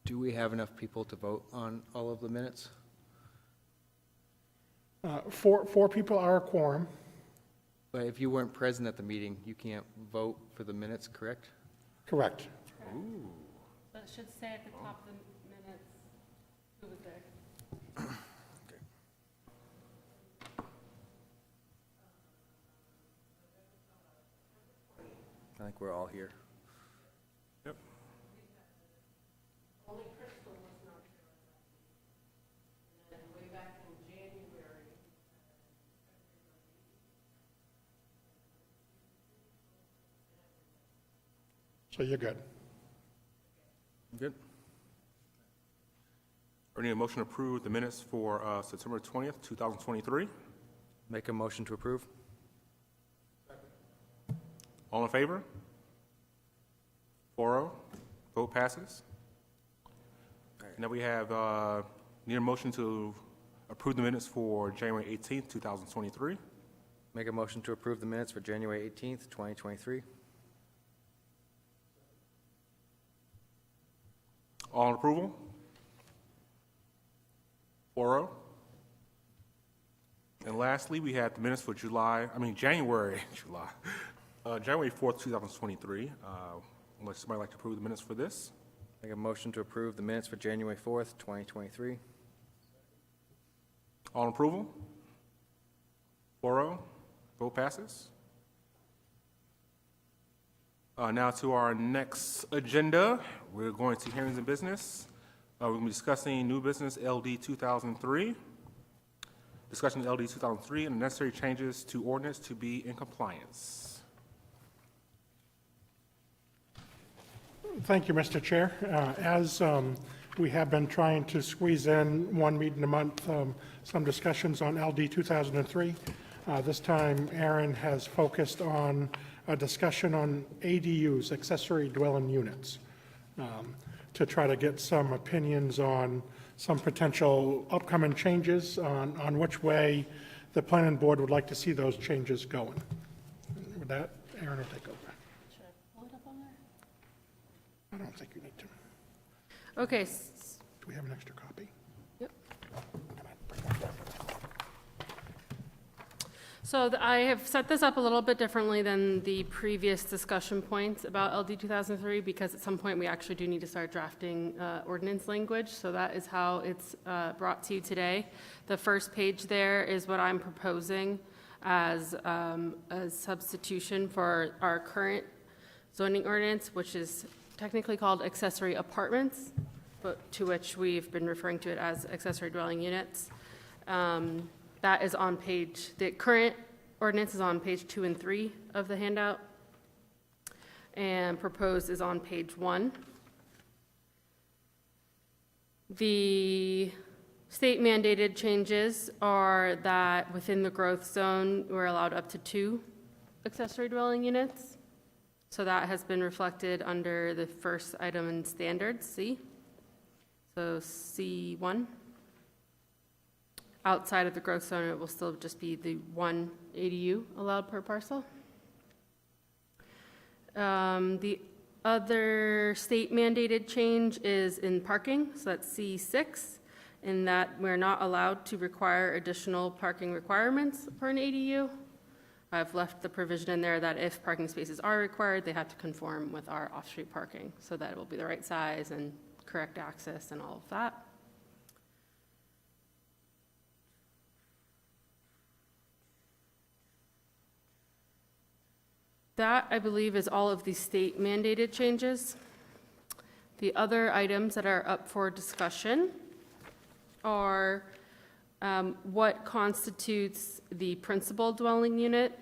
Do we have enough people to vote on all of the minutes? Four people are a quorum. But if you weren't present at the meeting, you can't vote for the minutes, correct? Correct. Ooh. So it should say at the top of the minutes who was there. I think we're all here. Yep. Only Crystal was not there. And then way back in January. So you're good. Good. We need a motion to approve the minutes for September 20th, 2023. Make a motion to approve? All in favor? 4-0. Vote passes. Now we have need a motion to approve the minutes for January 18th, 2023. Make a motion to approve the minutes for January 18th, 2023. All in approval? 4-0. And lastly, we have the minutes for January 4th, 2023. Unless somebody like to approve the minutes for this. Make a motion to approve the minutes for January 4th, 2023. All in approval? 4-0. Vote passes. Now to our next agenda. We're going to hearings and business. We're going to be discussing new business LD 2003. Discussion LD 2003 and the necessary changes to ordinance to be in compliance. Thank you, Mr. Chair. As we have been trying to squeeze in one meeting a month, some discussions on LD 2003. This time, Aaron has focused on a discussion on ADUs, accessory dwelling units, to try to get some opinions on some potential upcoming changes on which way the planning board would like to see those changes going. With that, Aaron will take over. Should I pull it up on there? I don't think you need to. Okay. Do we have an extra copy? Yep. Come on, bring that down. So I have set this up a little bit differently than the previous discussion points about LD 2003 because at some point we actually do need to start drafting ordinance language. So that is how it's brought to you today. The first page there is what I'm proposing as a substitution for our current zoning ordinance, which is technically called accessory apartments, but to which we've been referring to it as accessory dwelling units. That is on the current ordinance is on page 2 and 3 of the handout, and proposed is on page 1. The state mandated changes are that within the growth zone, we're allowed up to 2 accessory dwelling units. So that has been reflected under the first item in standards, C. So C1. Outside of the growth zone, it will still just be the 1 ADU allowed per parcel. The other state mandated change is in parking, so that's C6, in that we're not allowed to require additional parking requirements for an ADU. I've left the provision in there that if parking spaces are required, they have to conform with our off-street parking so that it will be the right size and correct access and all of that. That, I believe, is all of the state mandated changes. The other items that are up for discussion are what constitutes the principal dwelling unit.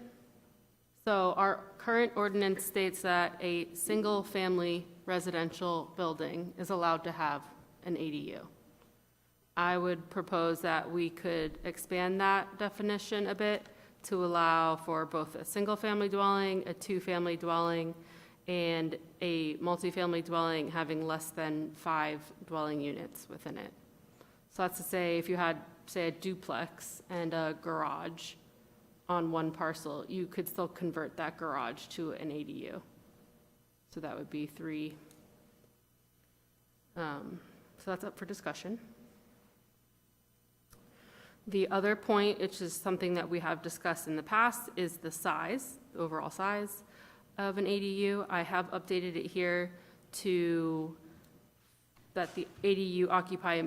So our current ordinance states that a single-family residential building is allowed to have an ADU. I would propose that we could expand that definition a bit to allow for both a single-family dwelling, a two-family dwelling, and a multifamily dwelling having less than 5 dwelling units within it. So that's to say, if you had, say, a duplex and a garage on one parcel, you could still convert that garage to an ADU. So that would be 3 So that's up for discussion. The other point, which is something that we have discussed in the past, is the size, the overall size of an ADU. I have updated it here to that the ADU occupy,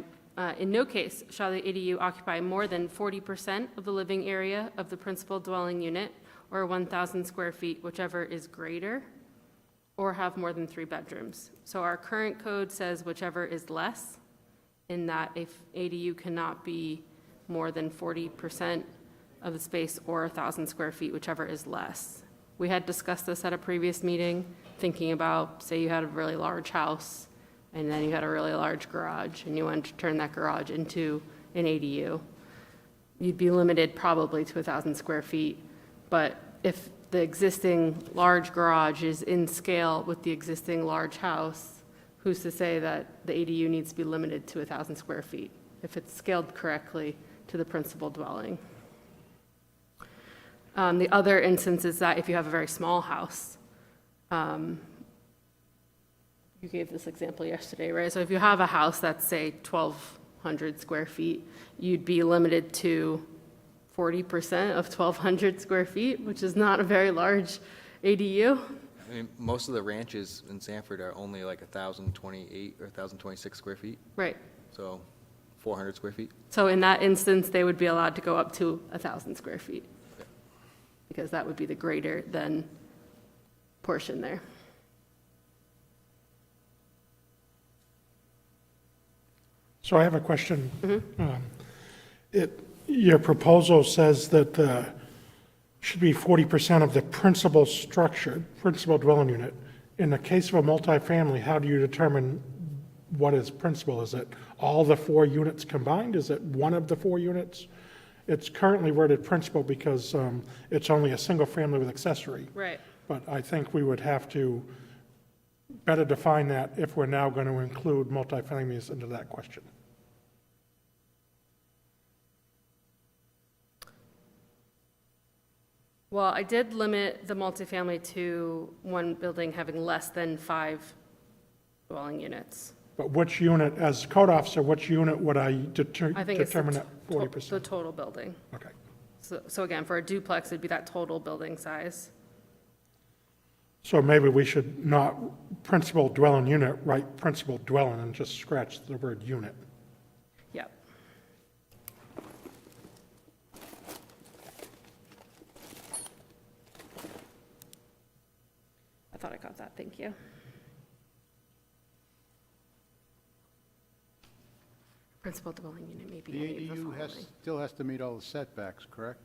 in no case shall the ADU occupy more than 40% of the living area of the principal dwelling unit, or 1,000 square feet, whichever is greater, or have more than 3 bedrooms. So our current code says whichever is less, in that if ADU cannot be more than 40% of the space or 1,000 square feet, whichever is less. We had discussed this at a previous meeting, thinking about, say you had a really large house, and then you had a really large garage, and you wanted to turn that garage into an ADU. You'd be limited probably to 1,000 square feet, but if the existing large garage is in scale with the existing large house, who's to say that the ADU needs to be limited to 1,000 square feet if it's scaled correctly to the principal dwelling? The other instance is that if you have a very small house, you gave this example yesterday, right? So if you have a house that's, say, 1,200 square feet, you'd be limited to 40% of 1,200 square feet, which is not a very large ADU. I mean, most of the ranches in Sanford are only like 1,028 or 1,026 square feet, Right. so 400 square feet. So in that instance, they would be allowed to go up to 1,000 square feet, because that would be the greater than portion there. So I have a question. Your proposal says that should be 40% of the principal structure, principal dwelling unit. In the case of a multifamily, how do you determine what is principal? Is it all the 4 units combined? Is it one of the 4 units? It's currently worded principal because it's only a single family with accessory. Right. But I think we would have to better define that if we're now going to include multifamilies into that question. Well, I did limit the multifamily to one building having less than 5 dwelling units. But which unit, as code officer, which unit would I I think it's determine the at the 40%? total building. Okay. So again, for a duplex, it'd be that total building size. So maybe we should not principal dwelling unit, write principal dwelling and just scratch the word unit. Yep. I thought I got that, thank you. Principal dwelling unit may be The any of the ADU following. still has to meet all the setbacks, correct?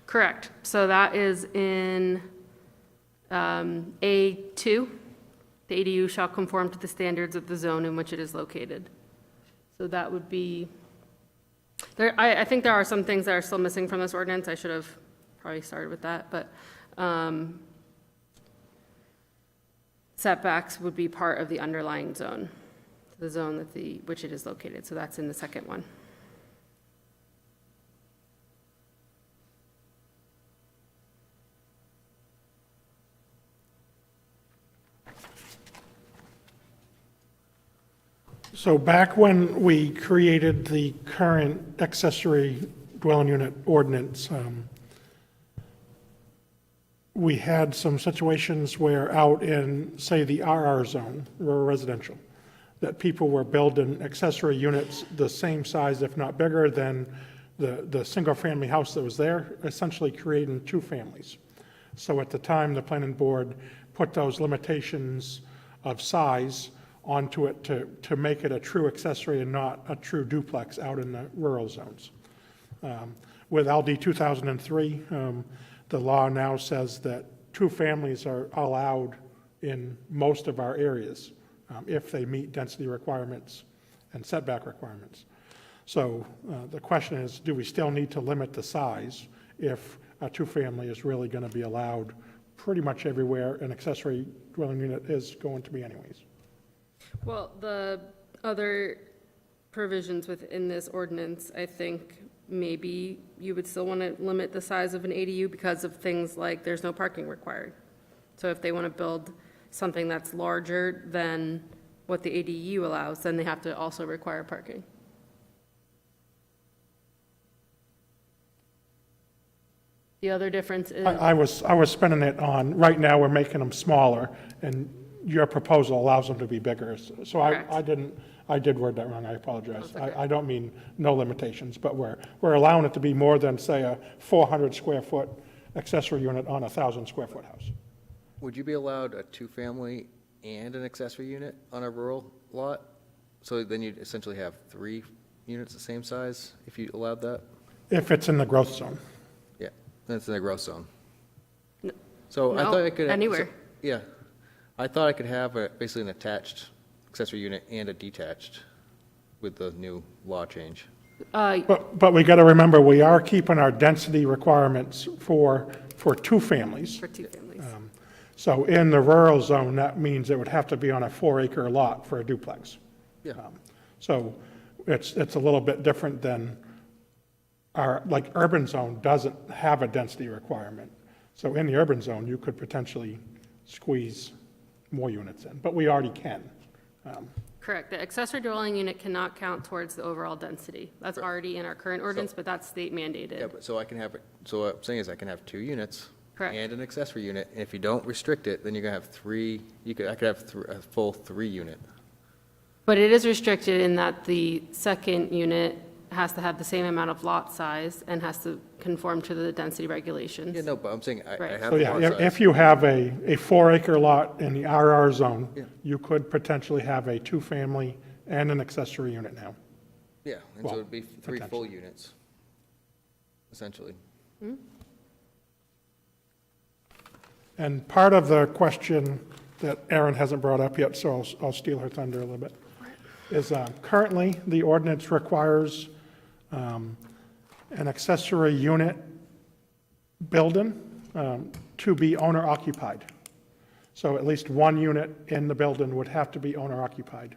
Correct. So that is in A2. The ADU shall conform to the standards of the zone in which it is located. So that would be, I think there are some things that are still missing from this ordinance. I should have probably started with that, but setbacks would be part of the underlying zone, the zone that which it is located. So that's in the second one. So back when we created the current accessory dwelling unit ordinance, we had some situations where out in, say, the RR zone, rural residential, that people were building accessory units the same size, if not bigger, than the single-family house that was there, essentially creating 2 families. So at the time, the planning board put those limitations of size onto it to make it a true accessory and not a true duplex out in the rural zones. With LD 2003, the law now says that 2 families are allowed in most of our areas if they meet density requirements and setback requirements. So the question is, do we still need to limit the size if a 2-family is really going to be allowed pretty much everywhere an accessory dwelling unit is going to be anyways? Well, the other provisions within this ordinance, I think maybe you would still want to limit the size of an ADU because of things like there's no parking required. So if they want to build something that's larger than what the ADU allows, then they have to also require parking. The other difference is, I was spinning it on, right now, we're making them smaller, and your proposal allows them to be bigger. So Correct. I did word that wrong, I apologize. That's okay. I don't mean no limitations, but we're allowing it to be more than, say, a 400 square foot accessory unit on a 1,000 square foot house. Would you be allowed a two-family and an accessory unit on a rural lot? So then you'd essentially have 3 units the same size if you allowed that? If it's in the growth zone. Yeah, then it's in the growth zone. No. So I No, thought I could. anywhere. Yeah, I thought I could have basically an attached accessory unit and a detached with the new law change. But we got to remember, we are keeping our density requirements for 2 families. for two families. So in the rural zone, that means it would have to be on a 4-acre lot for a duplex. Yeah. So it's a little bit different than like urban zone doesn't have a density requirement. So in the urban zone, you could potentially squeeze more units in, but we already can. Correct. The accessory dwelling unit cannot count towards the overall density. That's already in our current ordinance, but that's state mandated. Yeah, but so I can have, so what I'm saying is I can have 2 units. Correct. And an accessory unit, and if you don't restrict it, then you're gonna have 3, I could have a full 3 unit. But it is restricted in that the second unit has to have the same amount of lot size and has to conform to the density regulations. Yeah, no, but I'm saying I Right. have So the yeah, lot if size. you have a 4-acre lot in the RR zone, Yeah. you could potentially have a 2-family and an accessory unit now. Yeah, and so Well, it'd be 3 full potentially. units, essentially. And part of the question that Erin hasn't brought up yet, so I'll steal her thunder a little bit, is currently the ordinance requires an accessory unit building to be owner occupied. So at least 1 unit in the building would have to be owner occupied.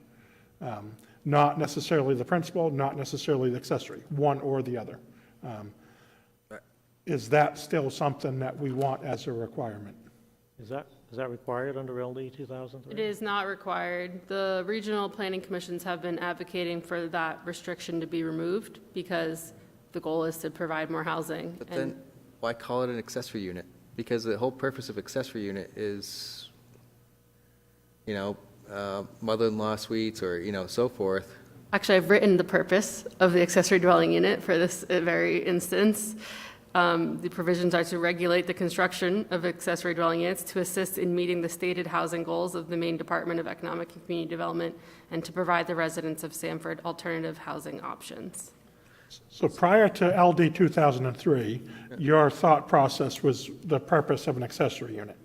Not necessarily the principal, not necessarily the accessory, one or the other. Is that still something that we want as a requirement? Is that required under LD 2003? It is not required. The regional planning commissions have been advocating for that restriction to be removed because the goal is to provide more housing. But And then, why call it an accessory unit? Because the whole purpose of accessory unit is, mother-in-law suites or, so forth. actually, I've written the purpose of the accessory dwelling unit for this very instance. The provisions are to regulate the construction of accessory dwelling units, to assist in meeting the stated housing goals of the Maine Department of Economic and Community Development, and to provide the residents of Sanford alternative housing options. So prior to LD 2003, your thought process was the purpose of an accessory unit.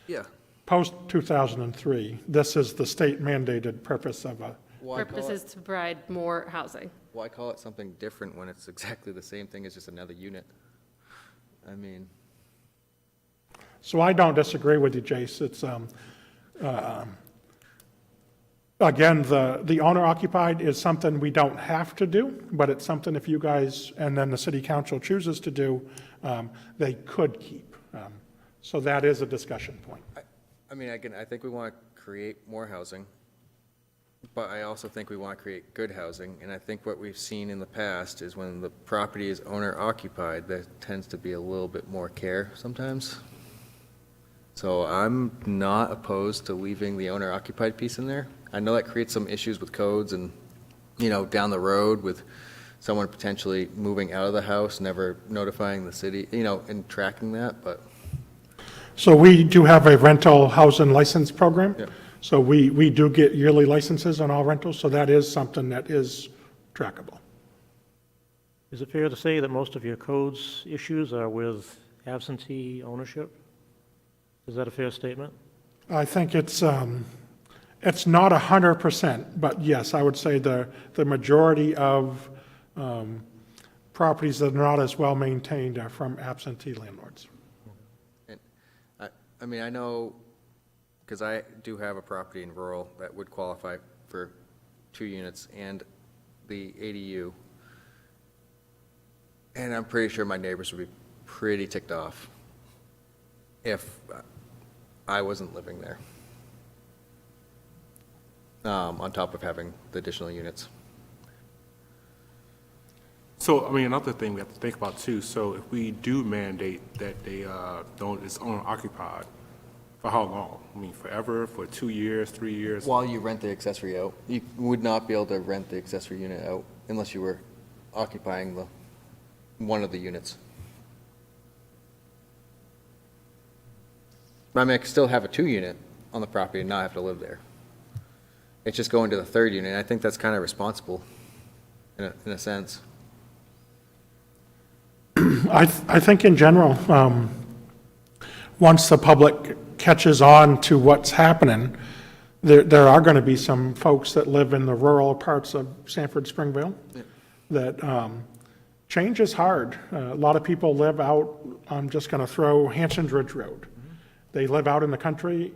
Yeah. Post 2003, this is the state mandated purpose of a, Purpose is to provide more housing. Why call it something different when it's exactly the same thing as just another unit? I mean, so I don't disagree with you, Jace. It's, again, the owner occupied is something we don't have to do, but it's something if you guys, and then the city council chooses to do, they could keep. So that is a discussion point. again, I think we want to create more housing, but I also think we want to create good housing, and I think what we've seen in the past is when the property is owner occupied, there tends to be a little bit more care sometimes. So I'm not opposed to leaving the owner occupied piece in there. I know that creates some issues with codes and, down the road with someone potentially moving out of the house, never notifying the city, and tracking that, but So we do have a rental housing license program. Yeah. So we do get yearly licenses on all rentals, so that is something that is trackable. Is it fair to say that most of your codes issues are with absentee ownership? Is that a fair statement? I think it's not 100%, but yes, I would say the majority of properties that are not as well maintained are from absentee landlords. I know, because I do have a property in rural that would qualify for 2 units and the ADU, and I'm pretty sure my neighbors would be pretty ticked off if I wasn't living there. on top of having the additional units. So, I mean, another thing we have to think about too, so if we do mandate that they don't, it's owner occupied, for how long? I mean, forever, for 2 years, 3 years? While you rent the accessory out, you would not be able to rent the accessory unit out unless you were occupying one of the units. I mean, I could still have a 2-unit on the property and not have to live there. It's just going to the 3rd unit, and I think that's kind of responsible, in a sense. I think in general, once the public catches on to what's happening, there are going to be some folks that live in the rural parts of Sanford, Springville, that change is hard. A lot of people live out, I'm just going to throw Hanson's Ridge Road. They live out in the country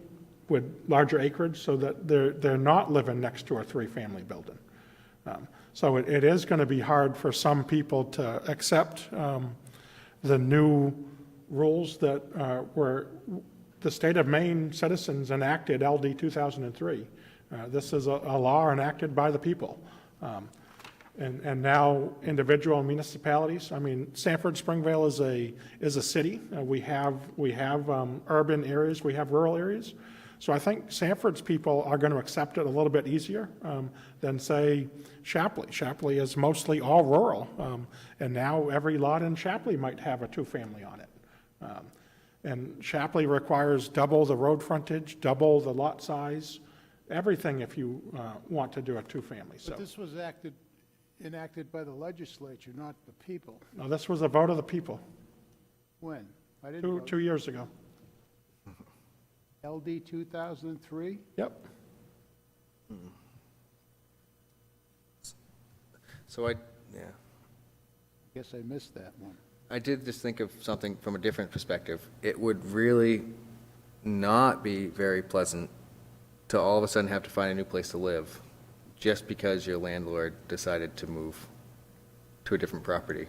with larger acreage so that they're not living next to a 3-family building. So it is going to be hard for some people to accept the new rules that were the state of Maine citizens enacted LD 2003. This is a law enacted by the people. And now individual municipalities, I mean, Sanford, Springvale is a city. We have urban areas, we have rural areas. So I think Sanford's people are going to accept it a little bit easier than, say, Shapley. Shapley is mostly all rural, and now every lot in Shapley might have a 2-family on it. And Shapley requires double the road frontage, double the lot size, everything if you want to do a 2-family. So But this was enacted by the legislature, not the people. now, this was a vote of the people When? I didn't vote. 2 years ago. LD 2003? Yep. So yeah. Guess I missed that one. I did just think of something from a different perspective. It would really not be very pleasant to all of a sudden have to find a new place to live just because your landlord decided to move to a different property.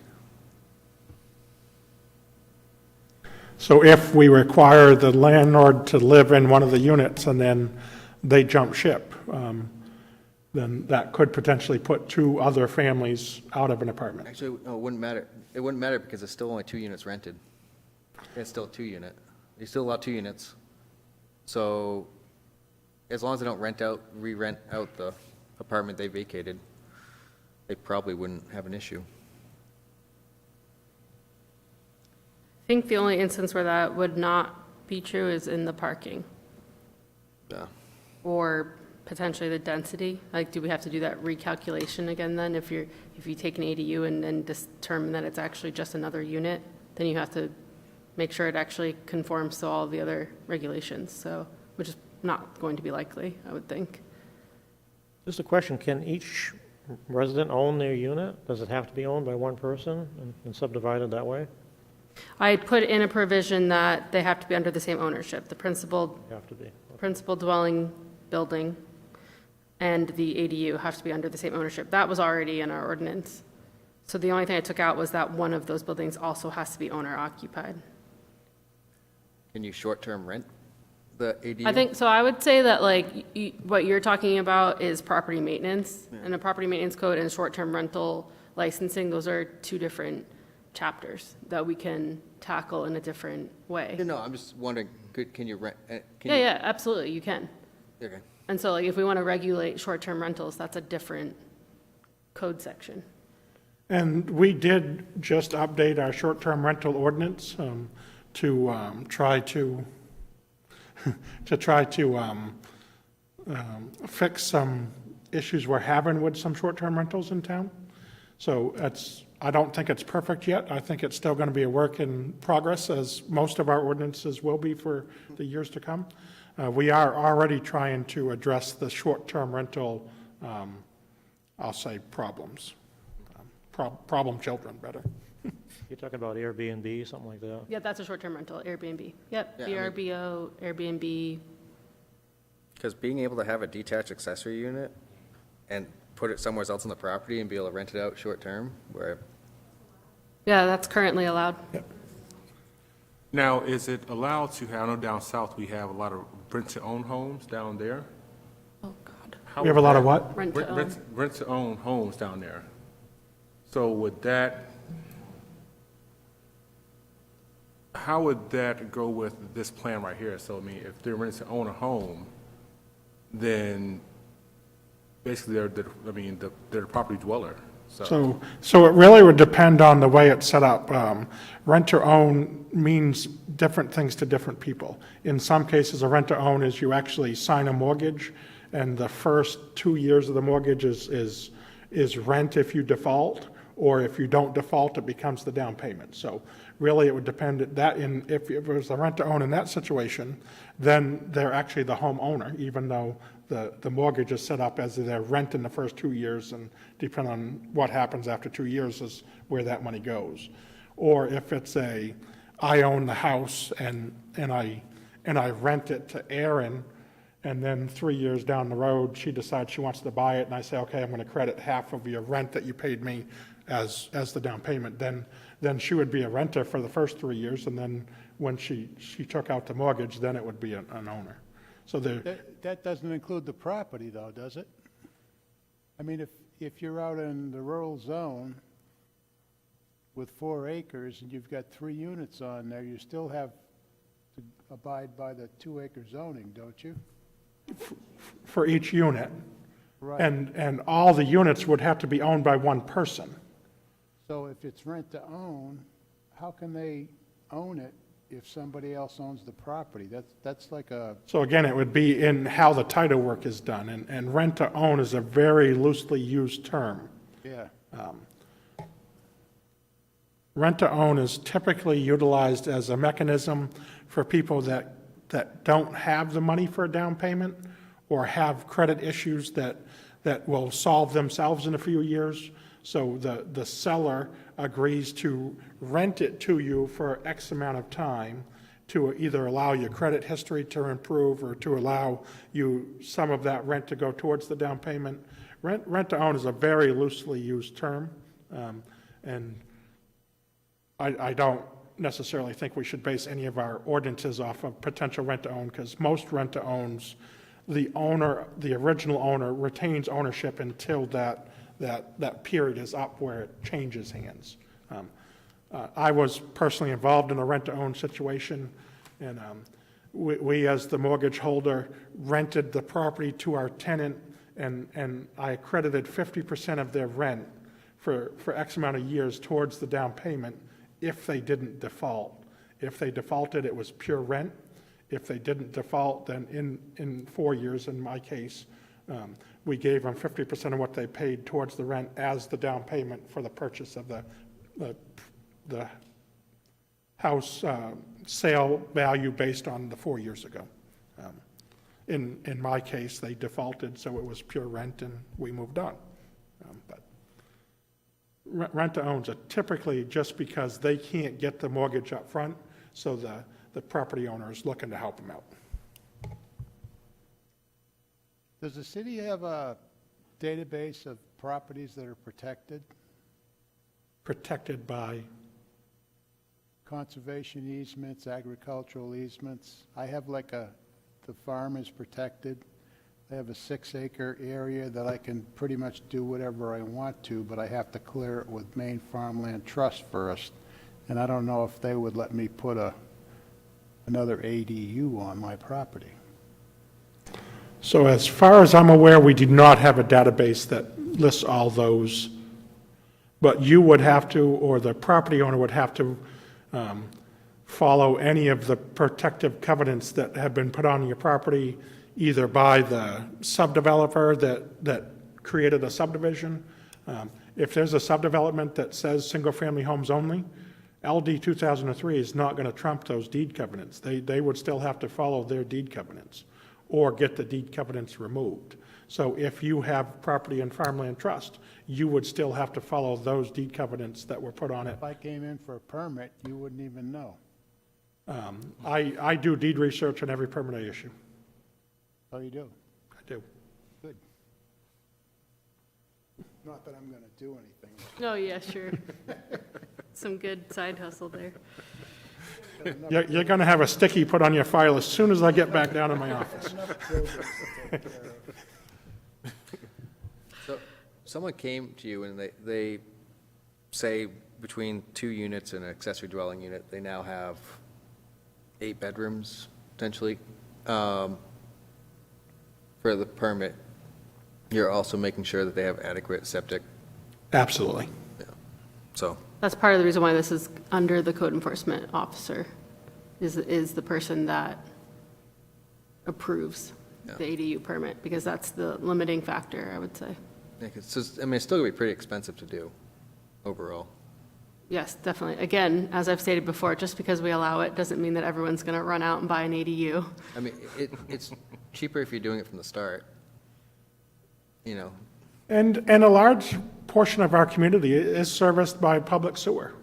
So if we require the landlord to live in one of the units and then they jump ship, then that could potentially put 2 other families out of an apartment. Actually, no, it wouldn't matter. It wouldn't matter because it's still only 2 units rented. It's still a 2-unit. You still allow 2 units. So as long as they don't re-rent out the apartment they vacated, they probably wouldn't have an issue. I think the only instance where that would not be true is in the parking, Yeah. or potentially the density. Like, do we have to do that recalculation again then? If you take an ADU and then determine that it's actually just another unit, then you have to make sure it actually conforms to all of the other regulations, so, which is not going to be likely, I would think. Just a question, can each resident own their unit? Does it have to be owned by one person and subdivided that way? I put in a provision that they have to be under the same ownership, the principal Have to be. dwelling building and the ADU have to be under the same ownership. That was already in our ordinance. So the only thing I took out was that one of those buildings also has to be owner occupied. Can you short-term rent the ADU? I think, so I would say that like, what you're talking about is property maintenance. And a property maintenance code and short-term rental licensing, those are 2 different chapters that we can tackle in a different way. No, I'm just wondering, can you rent? Yeah, absolutely, you can. Okay. And so like, if we want to regulate short-term rentals, that's a different code section. And we did just update our short-term rental ordinance to try to fix some issues we're having with some short-term rentals in town. So I don't think it's perfect yet. I think it's still going to be a work in progress, as most of our ordinances will be for the years to come. We are already trying to address the short-term rental, I'll say, problems. Problem children, better. You're talking about Airbnb, something like that? Yeah, that's a short-term rental, Airbnb. Yep, Yeah, I mean- VRBO, Airbnb. Because being able to have a detached accessory unit and put it somewhere else on the property and be able to rent it out short-term, where, Yeah, that's currently allowed. Now, is it allowed to have, I know down south we have a lot of rent-to-own homes down there. Oh, God. how We have a would lot of that- what? Rent to own. Rent-to-own homes down there. So how would that go with this plan right here? So, I mean, if they're renting to own a home, then basically they're the property dweller, so. So it really would depend on the way it's set up. Rent-to-own means different things to different people. In some cases, a rent-to-own is you actually sign a mortgage, and the first 2 years of the mortgage is rent if you default, or if you don't default, it becomes the down payment. So really, it would depend if it was a rent-to-own in that situation, then they're actually the homeowner, even though the mortgage is set up as their rent in the first 2 years, and depending on what happens after 2 years is where that money goes. Or if it's I own the house and I rent it to Erin, and then 3 years down the road, she decides she wants to buy it, and I say, okay, I'm going to credit half of your rent that you paid me as the down payment, then she would be a renter for the first 3 years, and then when she took out the mortgage, then it would be an owner. So That doesn't include the property, though, does it? I mean, if you're out in the rural zone with 4 acres and you've got 3 units on there, you still have to abide by the 2-acre zoning, don't you? for each unit, Right. and all the units would have to be owned by one person. So if it's rent-to-own, how can they own it if somebody else owns the property? That's like a, So again, it would be in how the title work is done, and rent-to-own is a very loosely used term. yeah. Rent-to-own is typically utilized as a mechanism for people that don't have the money for a down payment or have credit issues that will solve themselves in a few years. So the seller agrees to rent it to you for X amount of time to either allow your credit history to improve or to allow you some of that rent to go towards the down payment. Rent-to-own is a very loosely used term, and I don't necessarily think we should base any of our ordinances off of potential rent-to-own, because most rent-to-owns, the original owner retains ownership until that period is up where it changes hands. I was personally involved in a rent-to-own situation, and we, as the mortgage holder, rented the property to our tenant, and I credited 50% of their rent for X amount of years towards the down payment if they didn't default. If they defaulted, it was pure rent. If they didn't default, then in 4 years, in my case, we gave them 50% of what they paid towards the rent as the down payment for the purchase of the house sale value based on the 4 years ago. In my case, they defaulted, so it was pure rent, and we moved on. But rent-to-owns are typically just because they can't get the mortgage up front, so the property owner is looking to help them out. Does the city have a database of properties that are protected? Protected by, Conservation easements, agricultural easements? I have the farm is protected. I have a 6-acre area that I can pretty much do whatever I want to, but I have to clear it with Maine Farmland Trust first. And I don't know if they would let me put another ADU on my property. so as far as I'm aware, we do not have a database that lists all those, but you would have to, or the property owner would have to follow any of the protective covenants that have been put on your property, either by the subdeveloper that created a subdivision. If there's a subdevelopment that says single-family homes only, LD 2003 is not going to trump those deed covenants. They would still have to follow their deed covenants or get the deed covenants removed. So if you have property in farmland trust, you would still have to follow those deed covenants that were put on it. If I came in for a permit, you wouldn't even know. I do deed research on every permit I issue. Oh, you do? I do. Good. Not that I'm going to do anything. Oh, yeah, sure. Some good side hustle there. You're going to have a sticky put on your file as soon as I get back down in my office. Enough buildings to take care of. someone came to you and they say between 2 units and an accessory dwelling unit, they now have 8 bedrooms potentially, for the permit, you're also making sure that they have adequate septic, Absolutely. so. That's part of the reason why this is under the code enforcement officer, is the person that approves the ADU permit, because that's the limiting factor, I would say. Yeah, 'cause it's just, I mean, it's still gonna be pretty expensive to do overall. Yes, definitely. Again, as I've stated before, just because we allow it doesn't mean that everyone's going to run out and buy an ADU. I mean, it's cheaper if you're doing it from the start, you know. And a large portion of our community is serviced by public sewer.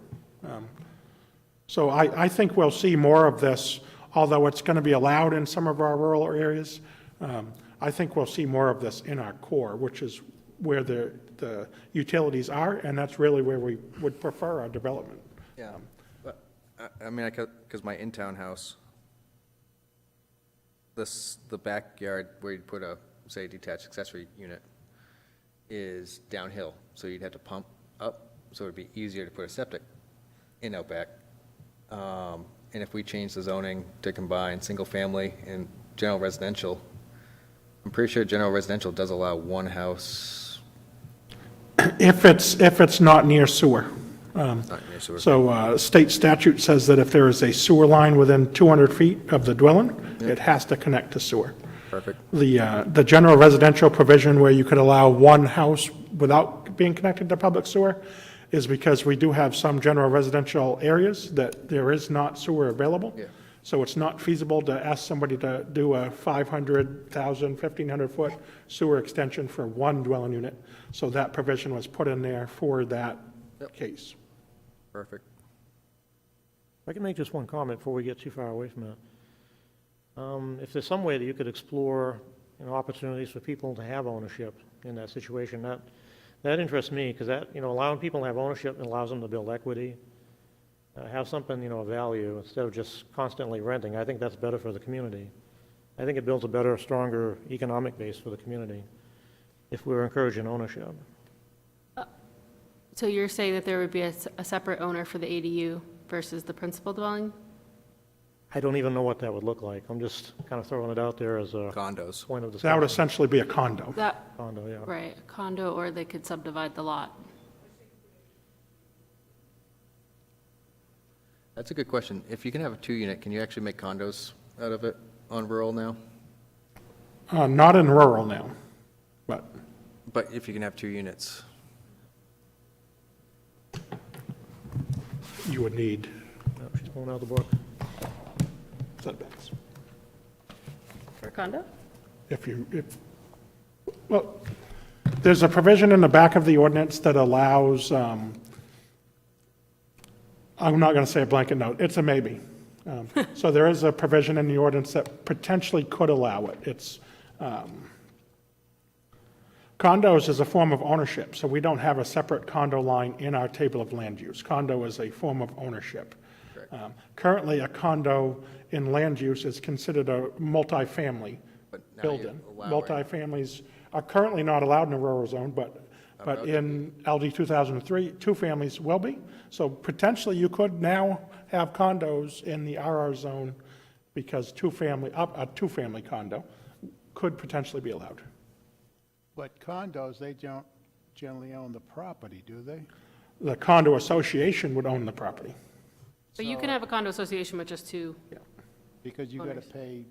So I think we'll see more of this, although it's going to be allowed in some of our rural areas. I think we'll see more of this in our core, which is where the utilities are, and that's really where we would prefer our development. Yeah. But, I mean, because my in-town house, the backyard where you'd put a, say, detached accessory unit is downhill, so you'd have to pump up, so it'd be easier to put a septic in out back. And if we change the zoning to combine single-family and general residential, I'm pretty sure general residential does allow one house, If it's not near sewer. not near sewer. So state statute says that if there is a sewer line within 200 feet of the dwelling, it has to connect to sewer. Perfect. The general residential provision where you could allow one house without being connected to public sewer is because we do have some general residential areas that there is not sewer available. Yeah. So it's not feasible to ask somebody to do a 500,000, 1,500-foot sewer extension for one dwelling unit. So that provision was put in there for that case. Perfect. If I can make just one comment before we get too far away from that. If there's some way that you could explore, opportunities for people to have ownership in that situation, that interests me, because that, allowing people to have ownership allows them to build equity, have something, of value, instead of just constantly renting. I think that's better for the community. I think it builds a better, stronger economic base for the community if we're encouraging ownership. So you're saying that there would be a separate owner for the ADU versus the principal dwelling? I don't even know what that would look like. I'm just kind of throwing it out there as a Condos. point of So that would discussion. essentially be a condo. That, Condo, yeah. right, a condo, or they could subdivide the lot. That's a good question. If you can have a 2-unit, can you actually make condos out of it on rural now? Not in rural now, but But if you can have 2 units, you would need Nope, she's pulling out the book. setbacks. For a condo? Well, there's a provision in the back of the ordinance that allows, I'm not going to say a blanket note, it's a maybe. So there is a provision in the ordinance that potentially could allow it. It's, condos is a form of ownership, so we don't have a separate condo line in our table of land use. Condo is a form of ownership. Currently, a condo in land use is considered a multifamily but now you building. allow it. Multifamilies are currently not allowed in the rural zone, but in LD 2003, 2 families will be. So potentially, you could now have condos in the RR zone because a 2-family condo could potentially be allowed. But condos, they don't generally own the property, do they? The condo association would own the property. But you can have a condo association with just 2. Because you got to Owners. pay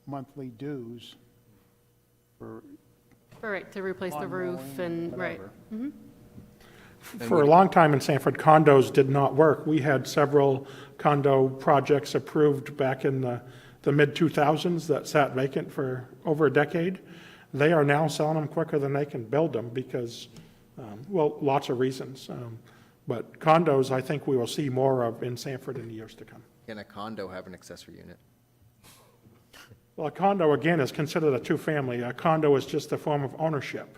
monthly dues for Right, to replace the lawn roof mowing, and, right. whatever. For a long time in Sanford, condos did not work. We had several condo projects approved back in the mid-2000s that sat vacant for over a decade. They are now selling them quicker than they can build them because, well, lots of reasons. But condos, I think we will see more of in Sanford in the years to come. Can a condo have an accessory unit? Well, a condo, again, is considered a 2-family. A condo is just a form of ownership.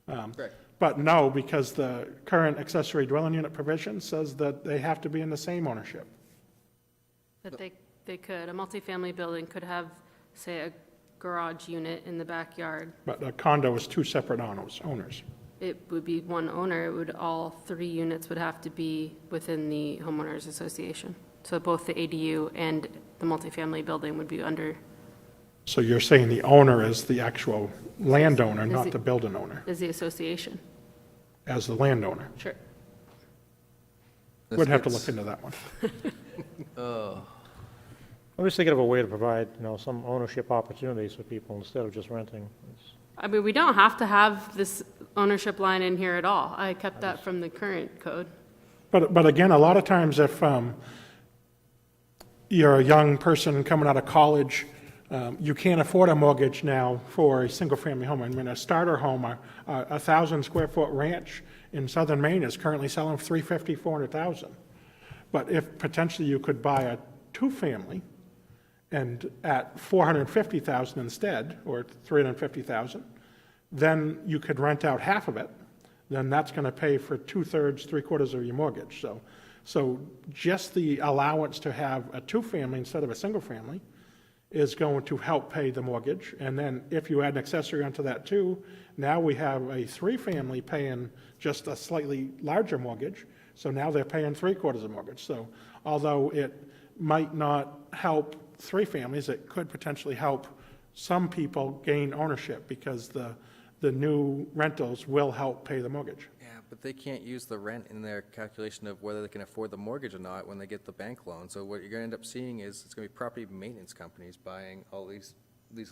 Correct. But no, because the current accessory dwelling unit provision says that they have to be in the same ownership. That they could, a multifamily building could have, say, a garage unit in the backyard, But a condo is two separate owners. it would be one owner. It would, all 3 units would have to be within the homeowners association. So both the ADU and the multifamily building would be under, So you're saying the owner is the actual landowner, Is not it- the building owner, is the association. as the landowner? Sure. We'd have to This look into that one. I'm just thinking of a way to provide, some ownership opportunities for people instead of just renting. I mean, we don't have to have this ownership line in here at all. I kept that from the current code. But again, a lot of times if you're a young person coming out of college, you can't afford a mortgage now for a single-family home. I mean, a starter home, a 1,000-square-foot ranch in southern Maine is currently selling for $350,000, $400,000. But if potentially you could buy a two-family and at $450,000 instead, or $350,000, then you could rent out half of it. Then that's going to pay for 2/3, 3/4 of your mortgage. So just the allowance to have a two-family instead of a single-family is going to help pay the mortgage. And then if you add an accessory onto that too, now we have a 3-family paying just a slightly larger mortgage. So now they're paying 3/4 of mortgage. So although it might not help 3 families, it could potentially help some people gain ownership because the new rentals will help pay the mortgage. Yeah, but they can't use the rent in their calculation of whether they can afford the mortgage or not when they get the bank loan. So what you're going to end up seeing is it's going to be property maintenance companies buying all these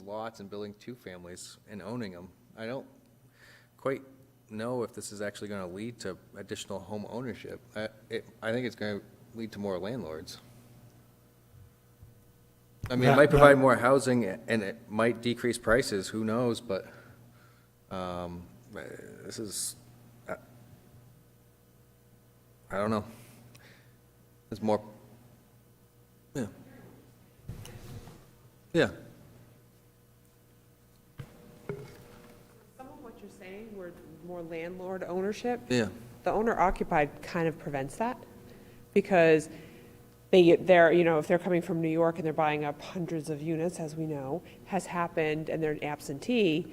lots and building 2 families and owning them. I don't quite know if this is actually going to lead to additional home ownership. I think it's going to lead to more landlords. I mean, it might provide more housing and it might decrease prices, who knows, but this is, I don't know. There's more, yeah. Yeah, Some of what you're saying, were more landlord ownership. yeah. The owner occupied kind of prevents that, because they're, if they're coming from New York and they're buying up hundreds of units, as we know, has happened, and they're an absentee,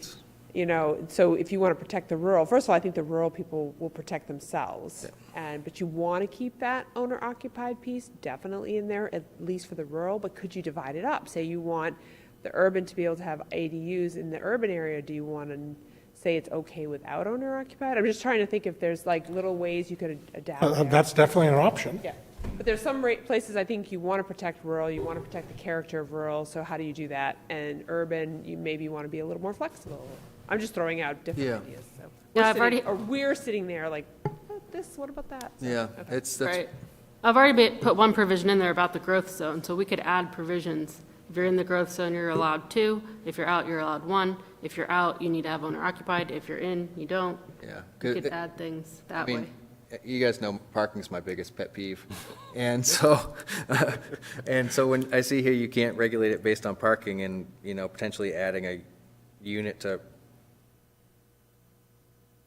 so if you want to protect the rural, first of all, I think the rural people will protect themselves. But you want to keep that owner occupied piece definitely in there, at least for the rural, but could you divide it up? Say you want the urban to be able to have ADUs in the urban area, do you want to say it's okay without owner occupied? I'm just trying to think if there's like little ways you could adapt there. That's definitely an option. Yeah, but there's some places I think you want to protect rural, you want to protect the character of rural, so how do you do that? And urban, you maybe want to be a little more flexible. I'm just throwing out different Yeah. ideas, so. Yeah, I've already- We're sitting there like, what about that? So, Yeah, okay. that's, Right. I've already put one provision in there about the growth zone, so we could add provisions. If you're in the growth zone, you're allowed 2. If you're out, you're allowed 1. If you're out, you need to have owner occupied. If you're in, you don't. yeah. We 'Cause could add things I that mean, way. you guys know parking's my biggest pet peeve. And so, when I see here you can't regulate it based on parking and, potentially adding a unit to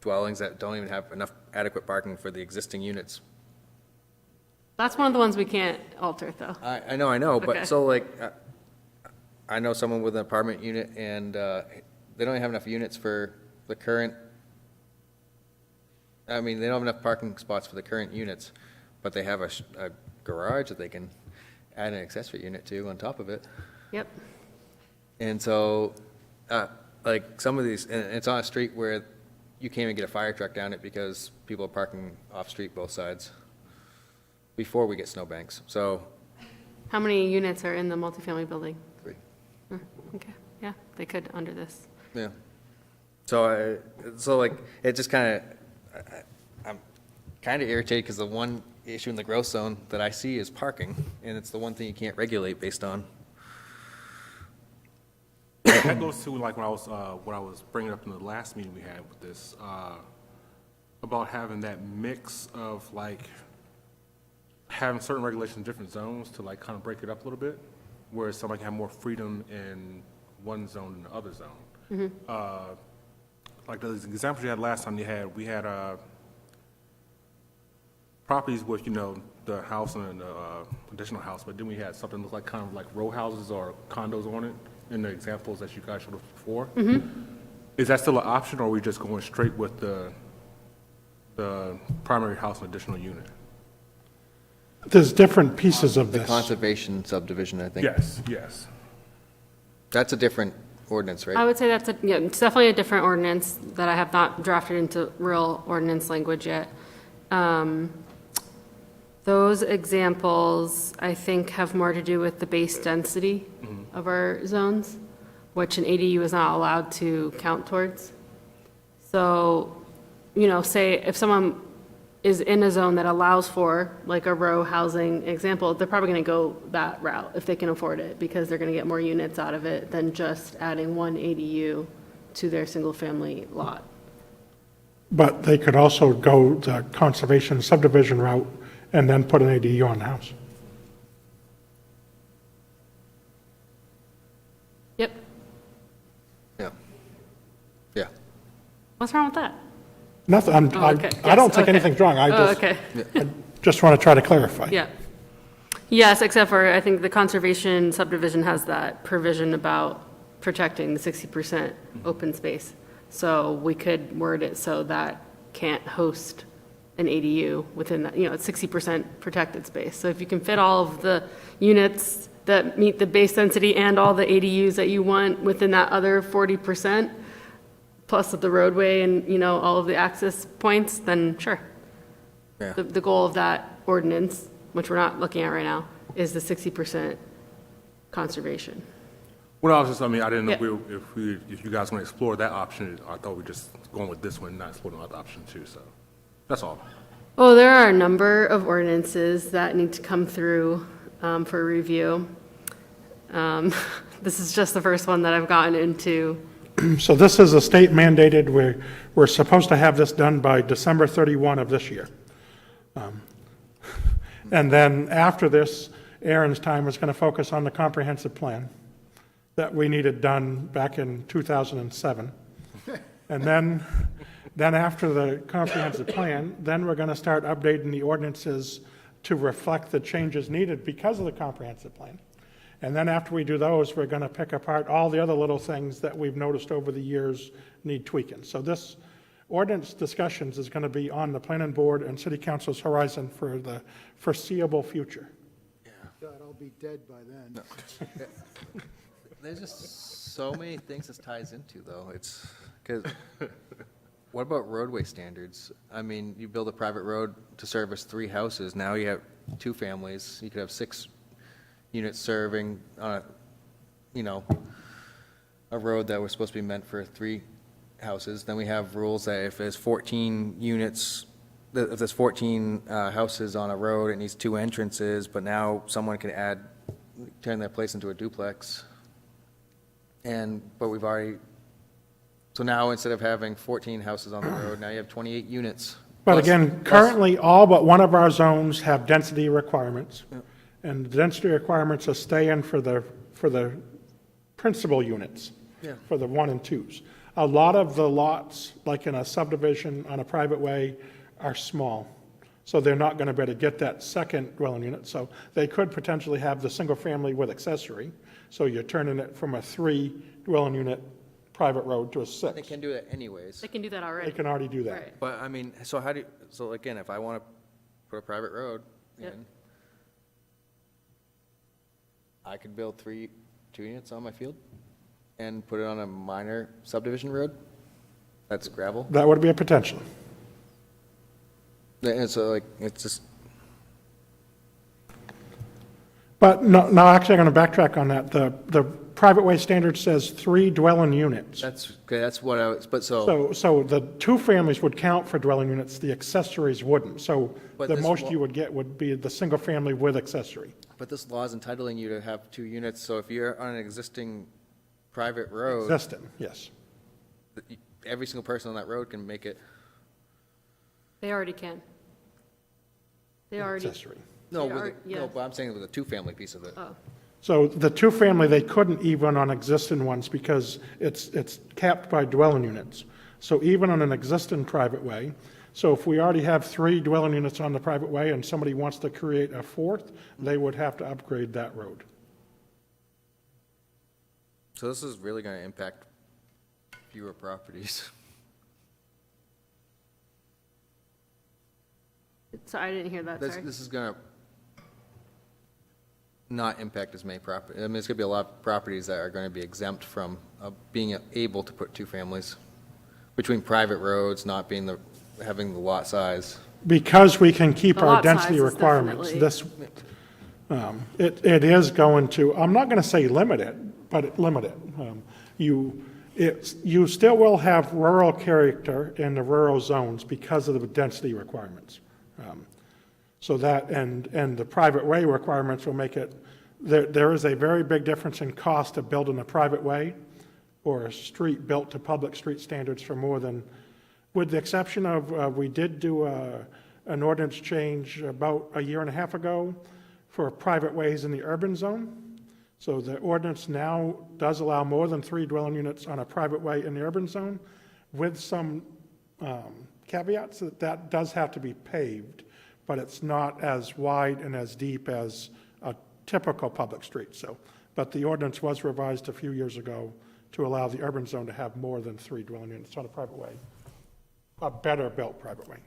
dwellings that don't even have enough adequate parking for the existing units. That's one of the ones we can't alter, though. I know, Okay. but so like, I know someone with an apartment unit and they don't have enough units for the current, they don't have enough parking spots for the current units, but they have a garage that they can add an accessory unit to on top of it. Yep. And so, like some of these, and it's on a street where you can't even get a fire truck down it because people are parking off-street both sides before we get snowbanks. So, How many units are in the multifamily building? 3. Okay, yeah, they could under this. Yeah. So, like, it just kind of, I'm kind of irritated because the one issue in the growth zone that I see is parking, and it's the one thing you can't regulate based on. That goes to like when I was bringing up in the last meeting we had with this, about having that mix of like having certain regulations in different zones to like kind of break it up a little bit, whereas somebody can have more freedom in one zone than the other zone. Like the example you had last time we had properties with, the house and the additional house, but then we had something look like kind of like row houses or condos on it. in the examples that you guys showed us before. Is that still an option, or are we just going straight with the primary house and additional unit? There's different pieces of The this. conservation subdivision, I think. Yes. That's a different ordinance, I right? would say that's it's definitely a different ordinance that I have not drafted into real ordinance language yet. Those examples, I think, have more to do with the base density of our zones, which an ADU is not allowed to count towards. So, say if someone is in a zone that allows for, like a row housing example, they're probably going to go that route if they can afford it, because they're going to get more units out of it than just adding one ADU to their single-family lot. But they could also go the conservation subdivision route and then put an ADU on the house. Yep. Yeah. Yeah. What's wrong with that? Nothing, Oh, okay. I don't Yes, think okay. anything's wrong, I Oh, just, okay. just want to try to clarify. Yeah. Yes, except for, I think the conservation subdivision has that provision about protecting the 60% open space. So we could word it so that can't host an ADU within that, it's 60% protected space. So if you can fit all of the units that meet the base density and all the ADUs that you want within that other 40%, plus the roadway and, all of the access points, then sure. Yeah. The goal of that ordinance, which we're not looking at right now, is the 60% conservation. Well, I was just, I didn't know Yeah. if you guys want to explore that option. I thought we were just going with this one, not exploring the other option too, so, that's all. Well, there are a number of ordinances that need to come through for review. This is just the first one that I've gotten into. So this is a state mandated, we're supposed to have this done by December 31 of this year. And then after this, Aaron's time was going to focus on the comprehensive plan that we needed done back in 2007. And then after the comprehensive plan, then we're going to start updating the ordinances to reflect the changes needed because of the comprehensive plan. And then after we do those, we're going to pick apart all the other little things that we've noticed over the years need tweaking. So this ordinance discussions is going to be on the planning board and city council's horizon for the foreseeable future. God, I'll be dead by then. There's just so many things this ties into, though. It's, because, what about roadway standards? You build a private road to service 3 houses, now you have 2 families, you could have 6 units serving on a road that was supposed to be meant for 3 houses. Then we have rules that if there's 14 units, if there's 14 houses on a road, it needs 2 entrances, but now someone can turn their place into a duplex. But we've already, so now instead of having 14 houses on the road, now you have 28 units. But Plus- again, plus- currently, all but one of our zones have density requirements. And the density requirements are staying for the principal units, Yeah. for the 1 and 2s. A lot of the lots, like in a subdivision on a private way, are small. So they're not going to be able to get that second dwelling unit. So they could potentially have the single family with accessory. So you're turning it from a 3 dwelling unit private road to a 6. They can do that anyways. They can do that They already. can already do that. Right. But so again, if I want to put a private road Yep. in, I could build 2 units on my field and put it on a minor subdivision road that's gravel. That would be a potential. And so it's just, But no, actually, I'm going to backtrack on that. The private way standard says 3 dwelling units. that's what I was, but so, So the 2 families would count for dwelling units, the accessories wouldn't. So But the this most law- you would get would be the single family with accessory. but this law is entitling you to have 2 units, so if you're on an existing private road, Existing, yes. every single person on that road can make it. They already can. They already, Accessory. No, They are- no, yeah. but I'm saying with a 2-family piece of it. oh, So the 2 family, they couldn't even on existing ones because it's capped by dwelling units. So even on an existing private way, so if we already have 3 dwelling units on the private way and somebody wants to create a 4th, they would have to upgrade that road. So this is really going to impact fewer properties. So I didn't hear that, This, sorry. this is going to not impact as many property. I mean, there's going to be a lot of properties that are going to be exempt from being able to put two families between private roads, not being having the lot size. Because we can keep The our lot density size is requirements, definitely- this, it is going to, I'm not going to say limit it, but limit it. You still will have rural character in the rural zones because of the density requirements. So that, and the private way requirements will make it, there is a very big difference in cost of building a private way or a street built to public street standards for more than, with the exception of, we did do an ordinance change about a year and a half ago for private ways in the urban zone. So the ordinance now does allow more than 3 dwelling units on a private way in the urban zone, with some caveats that does have to be paved, but it's not as wide and as deep as a typical public street. So, but the ordinance was revised a few years ago to allow the urban zone to have more than 3 dwelling units on a private way, a better built private way.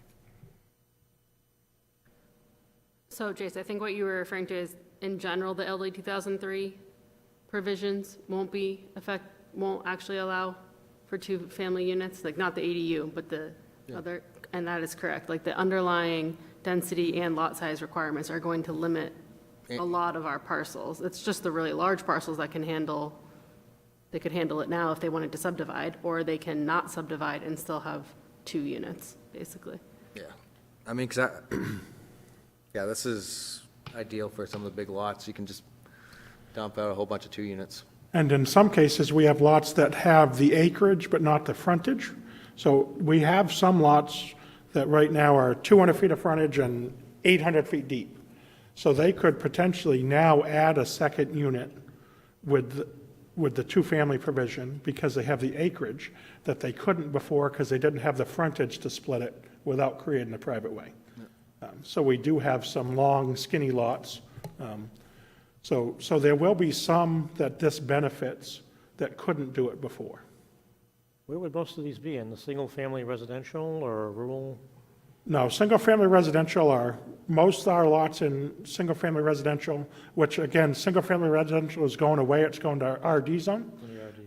So Jace, I think what you were referring to is, in general, the LD 2003 provisions won't actually allow for two-family units, like not the ADU, but the other, and that is correct. Like the underlying density and lot size requirements are going to limit a lot of our parcels. It's just the really large parcels that can handle, they could handle it now if they wanted to subdivide, or they can not subdivide and still have 2 units, basically. Yeah. I mean, because yeah, this is ideal for some of the big lots. You can just dump out a whole bunch of 2 units. And in some cases, we have lots that have the acreage but not the frontage. So we have some lots that right now are 200 feet of frontage and 800 feet deep. So they could potentially now add a second unit with the two-family provision because they have the acreage that they couldn't before because they didn't have the frontage to split it without creating a private way. So we do have some long, skinny lots. So there will be some that this benefits that couldn't do it before. Where would most of these be, in the single-family residential or rural? No, single-family residential most are lots in single-family residential, which again, single-family residential is going away, it's going to RD zone.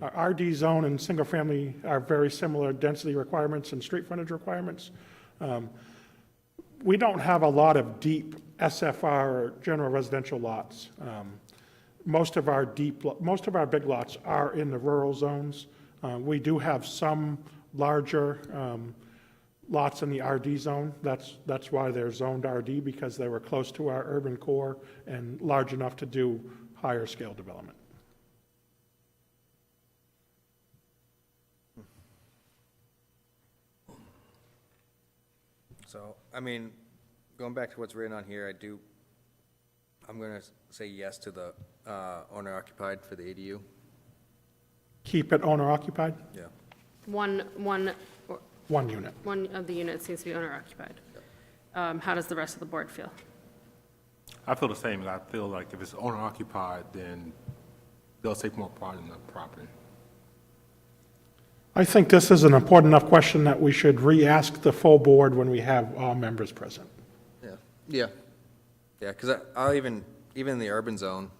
Our RD zone and single-family are very similar density requirements and street frontage requirements. We don't have a lot of deep SFR or general residential lots. Most of our big lots are in the rural zones. We do have some larger lots in the RD zone. That's why they're zoned RD, because they were close to our urban core and large enough to do higher scale development. So, I mean, going back to what's written on here, I'm going to say yes to the owner occupied for the ADU. Keep it owner occupied, Yeah. One unit. One of the units seems to be owner occupied. How does the rest of the board feel? I feel the same. I feel like if it's owner occupied, then they'll take more part in the property. I think this is an important enough question that we should re-ask the full board when we have all members present. Yeah. Yeah. Yeah, because I'll even in the urban zone,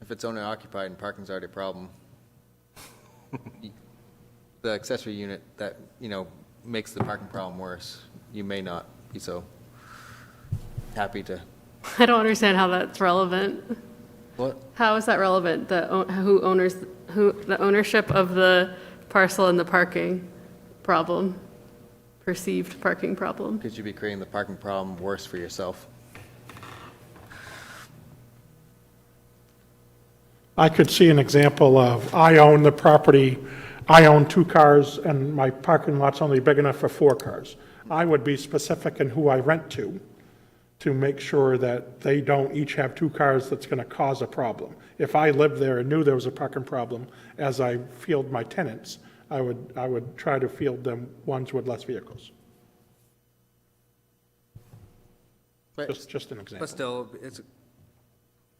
if it's owner occupied and parking's already a problem, the accessory unit that, makes the parking problem worse, you may not be so happy to. I don't understand how that's relevant. What? How is that relevant? The ownership of the parcel and the parking problem, perceived parking problem. Could you be creating the parking problem worse for yourself? I could see an example of, I own the property, I own 2 cars, and my parking lot's only big enough for 4 cars. I would be specific in who I rent to make sure that they don't each have 2 cars that's going to cause a problem. If I lived there and knew there was a parking problem, as I field my tenants, I would try to field them ones with less vehicles. But, Just an example. but still, it's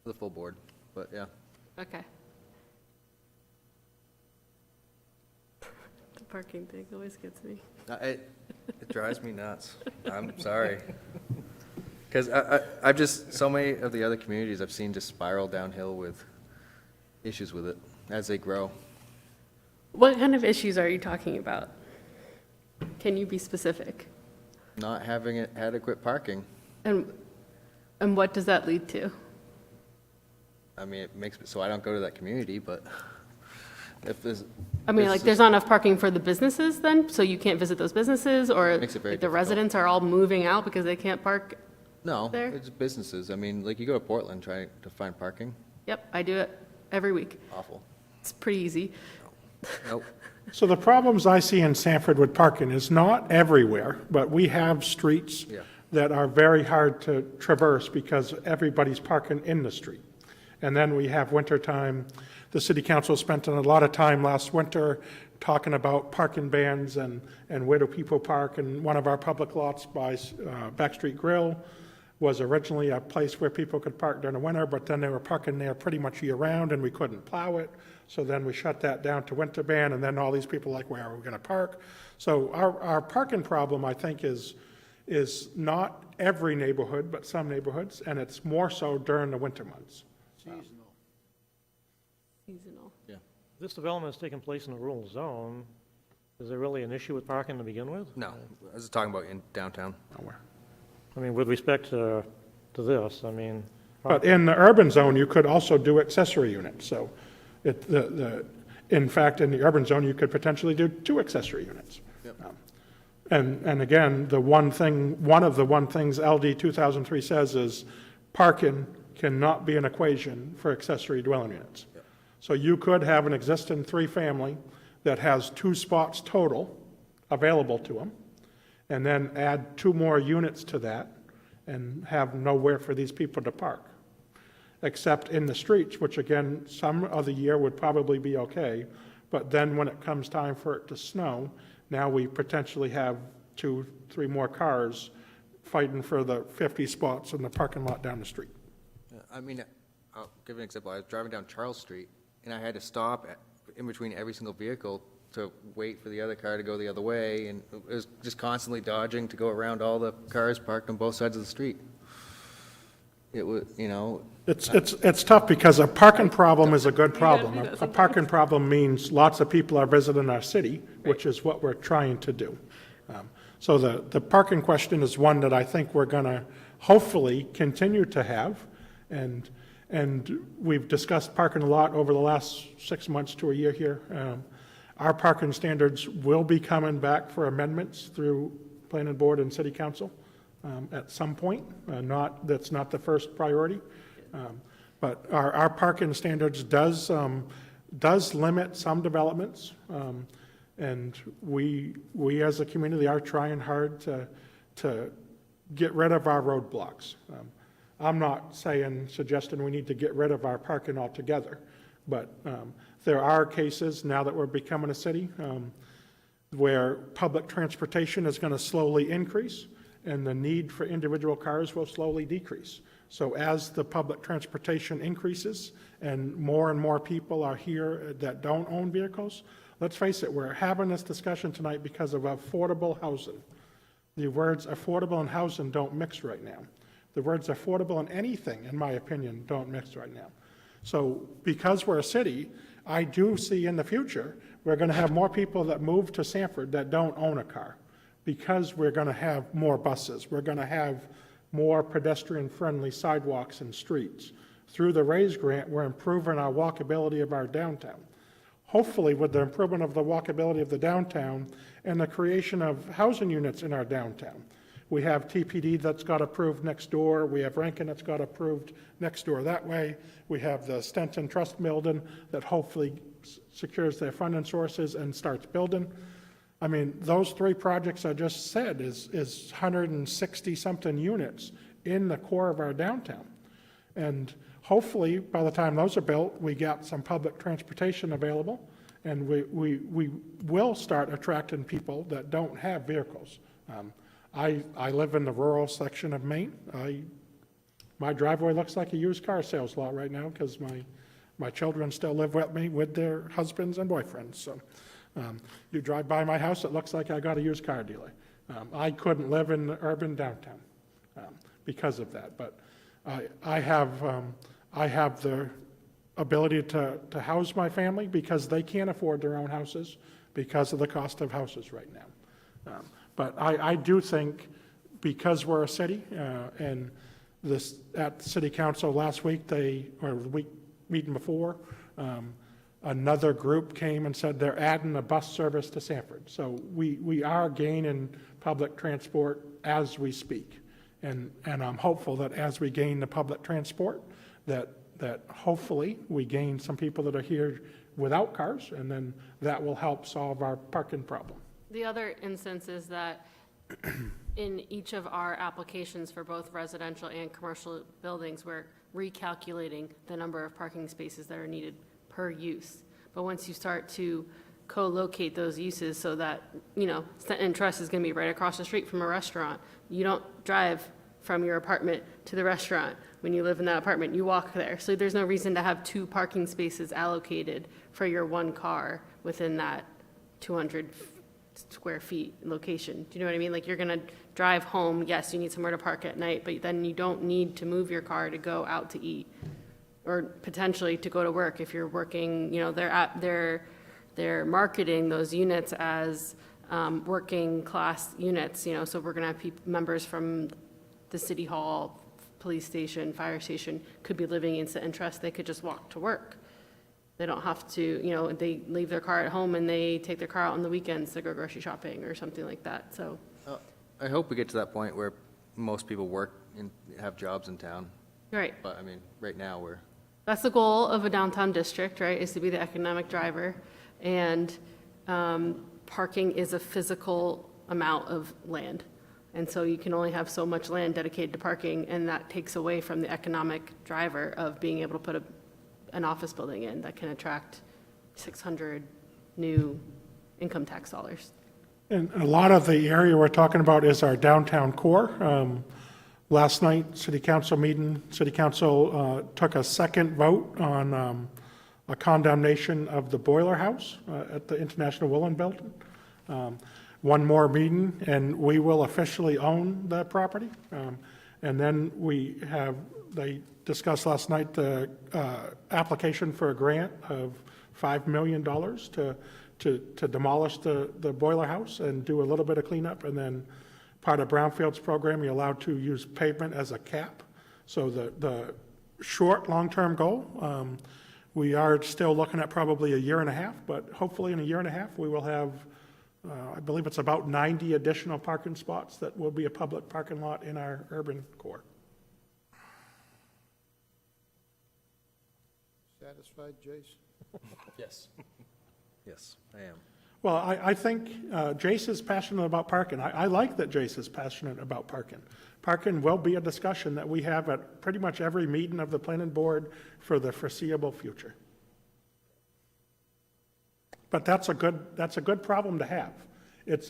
the full board, but yeah. Okay. parking thing always gets me. It drives me nuts. I'm sorry. Because I've just, so many of the other communities I've seen just spiral downhill with issues with it as they grow. What kind of issues are you talking about? Can you be specific? Not having adequate parking. And what does that lead to? I mean, it makes, so I don't go to that community, but if there's. I mean, like, there's not enough parking for the businesses then, so you can't visit those businesses? Or Makes it very like, the difficult. residents are all moving out because they can't park? No, there? it's businesses. I mean, like, you go to Portland trying to find parking, Yep, I do it every week. awful. It's pretty easy. Nope. So the problems I see in Sanford with parking is not everywhere, but we have streets Yeah. that are very hard to traverse because everybody's parking in the street. And then we have wintertime. The city council spent a lot of time last winter talking about parking bans and where do people park. And one of our public lots by Backstreet Grill was originally a place where people could park during the winter, but then they were parking there pretty much year-round, and we couldn't plow it. So then we shut that down to winter ban, and then all these people like, where are we going to park? So our parking problem, I think, is not every neighborhood, but some neighborhoods, and it's more so during the winter months. Seasonal. Yeah. This development is taking place in a rural zone. Is there really an issue with parking to begin with? No, I was talking about in downtown. I mean, with respect to this, I mean, But in the urban zone, you could also do accessory units. So in fact, in the urban zone, you could potentially do 2 accessory units. Yep. And again, one of the things LD 2003 says is parking cannot be an equation for accessory dwelling units. Yep. So you could have an existing 3-family that has 2 spots total available to them, and then add 2 more units to that and have nowhere for these people to park, except in the streets, which again, some of the year would probably be okay. But then when it comes time for it to snow, now we potentially have 2, 3 more cars fighting for the 50 spots in the parking lot down the street. I mean, I'll give an example. I was driving down Charles Street, and I had to stop in between every single vehicle to wait for the other car to go the other way, and it was just constantly dodging to go around all the cars parked on both sides of the street. It was, It's tough because a parking problem is a good problem. A parking problem means lots of people are visiting our city, which is what we're trying to do. So the parking question is one that I think we're going to hopefully continue to have. And we've discussed parking a lot over the last 6 months to a year here. Our parking standards will be coming back for amendments through planning board and city council at some point. That's not the first priority. But our parking standards does limit some developments. And we as a community are trying hard to get rid of our roadblocks. I'm not suggesting we need to get rid of our parking altogether, but there are cases, now that we're becoming a city, where public transportation is going to slowly increase, and the need for individual cars will slowly decrease. So as the public transportation increases and more people are here that don't own vehicles, let's face it, we're having this discussion tonight because of affordable housing. The words affordable and housing don't mix right now. The words affordable and anything, in my opinion, don't mix right now. So because we're a city, I do see in the future, we're going to have more people that move to Sanford that don't own a car, because we're going to have more buses. We're going to have more pedestrian-friendly sidewalks and streets. Through the RAISE grant, we're improving our walkability of our downtown. Hopefully, with the improvement of the walkability of the downtown and the creation of housing units in our downtown. We have TPD that's got approved next door. We have Rankin that's got approved next door that way. We have the Stenton Trust building that hopefully secures their funding sources and starts building. I mean, those 3 projects I just said is 160-something units in the core of our downtown. And hopefully, by the time those are built, we got some public transportation available, and we will start attracting people that don't have vehicles. I live in the rural section of Maine. My driveway looks like a used car sales lot right now because my children still live with me with their husbands and boyfriends. So You drive by my house, it looks like I got a used car dealer. I couldn't live in the urban downtown because of that, but I have the ability to house my family because they can't afford their own houses because of the cost of houses right now. But I do think, because we're a city, and this, at city council last week, or the week meeting before, another group came and said they're adding a bus service to Sanford. So we are gaining public transport as we speak. And I'm hopeful that as we gain the public transport, that hopefully we gain some people that are here without cars, and then that will help solve our parking problem. The other instance is that in each of our applications for both residential and commercial buildings, we're recalculating the number of parking spaces that are needed per use. But once you start to co-locate those uses so that, Stanton Trust is going to be right across the street from a restaurant, you don't drive from your apartment to the restaurant. When you live in that apartment, you walk there. So there's no reason to have 2 parking spaces allocated for your 1 car within that 200 square feet location. Do you know what I mean? Like, you're going to drive home. Yes, you need somewhere to park at night, but then you don't need to move your car to go out to eat or potentially to go to work if you're working. They're marketing those units as working class units, so we're going to have members from the city hall, police station, fire station could be living in Stanton Trust. They could just walk to work. They don't have to, they leave their car at home and they take their car out on the weekends to go grocery shopping or something like that, so. I hope we get to that point where most people work and have jobs in town, Right. but I mean, right now That's the goal of a downtown district, right, is to be the economic driver. And parking is a physical amount of land. And so you can only have so much land dedicated to parking, and that takes away from the economic driver of being able to put an office building in that can attract 600 new income tax dollars. And a lot of the area we're talking about is our downtown core. Last night, city council meeting, city council took a second vote on a condemnation of the boiler house at the International Woolen Building. One more meeting, and we will officially own the property. And then they discussed last night the application for a grant of $5 million to demolish the boiler house and do a little bit of cleanup. And then part of Brownfield's program, you're allowed to use pavement as a cap. So the short, long-term goal, we are still looking at probably a year and a half, but hopefully in a year and a half, we will have, I believe it's about 90 additional parking spots that will be a public parking lot in our urban core. Satisfied, Jace? Yes. Yes, I am. Well, I think Jace is passionate about parking. I like that Jace is passionate about parking. Parking will be a discussion that we have at pretty much every meeting of the planning board for the foreseeable future. But that's a good problem to have.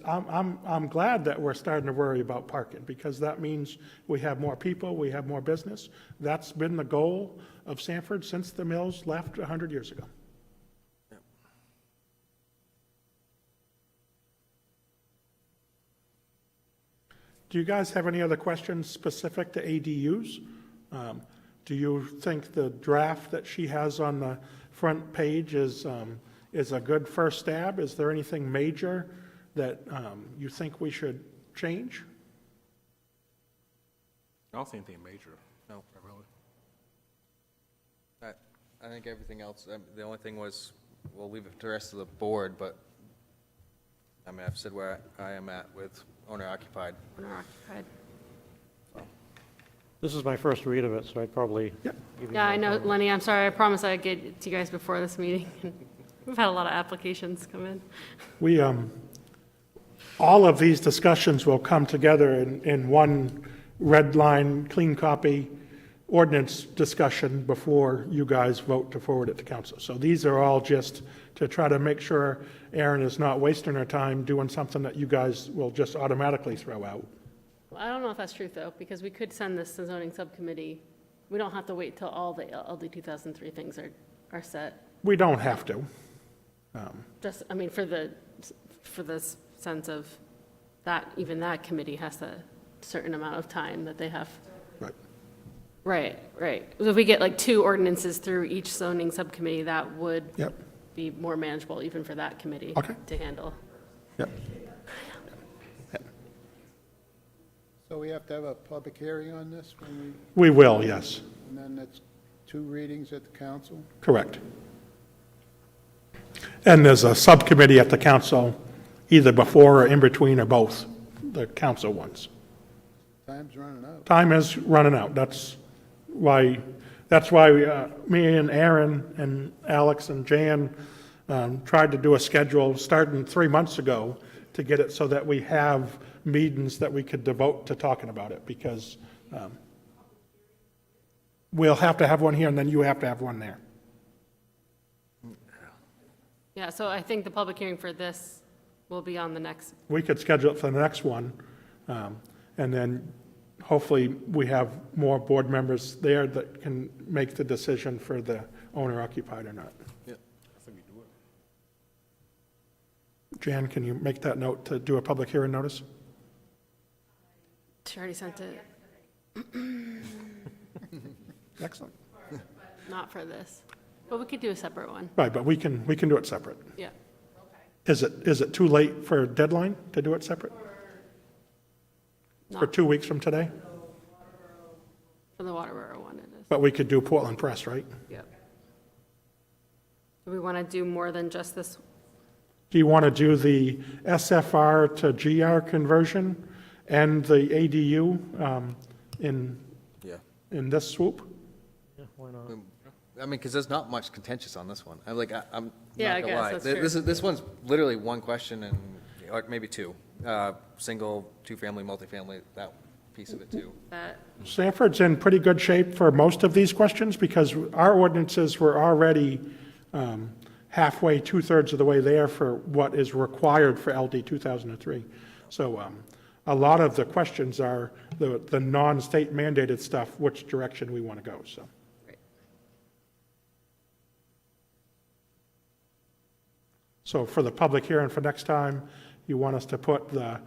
I'm glad that we're starting to worry about parking, because that means we have more people, we have more business. That's been the goal of Sanford since the mills left 100 years ago. Do you guys have any other questions specific to ADUs? Do you think the draft that she has on the front page is a good first stab? Is there anything major that you think we should change? I don't see anything major. No. Not really. I think everything else, the only thing was, we'll leave it to the rest of the board, but I mean, I've said where I am at with owner-occupied. Owner-occupied. This is my first read of it, so I'd probably. give you Yeah, I my know, comment. Lenny, I'm sorry, I promised I'd get it to you guys before this meeting. We've had a lot of applications come in. We, all of these discussions will come together in one red line, clean copy ordinance discussion before you guys vote to forward it to council. So these are all just to try to make sure Erin is not wasting her time doing something that you guys will just automatically throw out. Well, I don't know if that's true, though, because we could send this to zoning subcommittee. We don't have to wait till all the LD 2003 things are set. We don't have to. Just, I mean, for the sense of that, even that committee has a certain amount of time that they have. Right. Right, right. So if we get like 2 ordinances through each zoning subcommittee, that would Yep, be more manageable even for that committee Okay. to handle. yep. So we have to have a public hearing on this when We will, yes, and then that's 2 readings at the council? correct. And there's a subcommittee at the council, either before or in between or both, the council ones. Time's running out. Time is running out. That's why me and Aaron and Alex and Jan tried to do a schedule starting 3 months ago to get it so that we have meetings that we could devote to talking about it, because we'll have to have one here and then you have to have one there. Yeah, so I think the public hearing for this will be on the next, We could schedule it for the next one, and then hopefully we have more board members there that can make the decision for the owner occupied or not. Yeah. Jan, can you make that note to do a public hearing notice? she already sent it, Excellent. not for this. But we could do a separate one, Right, but we can do it separate. yeah. Is it too late for a deadline to do it separate? For Not 2 weeks from today? for the Waterboro one, it is. But we could do Portland Press, right? Yep. Do we want to do more than just this? Do you want to do the SFR to GR conversion and the ADU Yeah. in this swoop? Yeah, why not? I mean, because there's not much contentious on this one. I'm Yeah, I not gonna guess lie. that's This one's literally one question and, or maybe 2. Single, 2-family, multifamily, that piece of it too. That, Sanford's in pretty good shape for most of these questions because our ordinances were already halfway, 2/3 of the way there for what is required for LD 2003. So a lot of the questions are the non-state mandated stuff, which direction we want to go, so. Right. So for the public hearing for next time, you want us to put the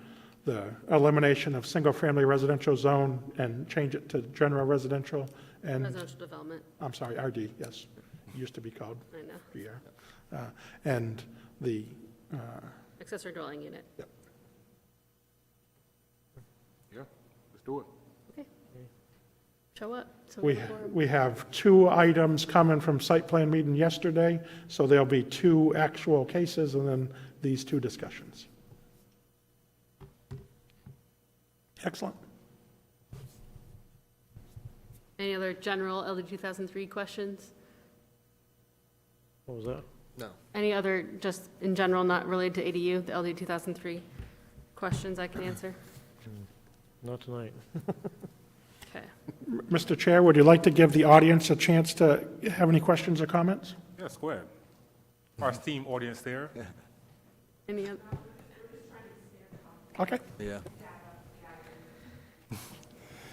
elimination of single-family residential zone and change it to general residential and, residential development, I'm sorry, RD, yes, used to be called I know, GR. And the, accessory dwelling unit. Yeah, let's do it. Okay. Show up. So we, have a quorum. we have 2 items coming from site plan meeting yesterday, so there'll be 2 actual cases and then these 2 discussions. Excellent. Any other general LD 2003 questions? What was that? No. Any other, just in general, not related to ADU, the LD 2003 questions I can answer? Not tonight. Okay. Mr. Chair, would you like to give the audience a chance to have any questions or comments? Yes, go ahead. Our esteemed audience there. Any other? Okay. Yeah.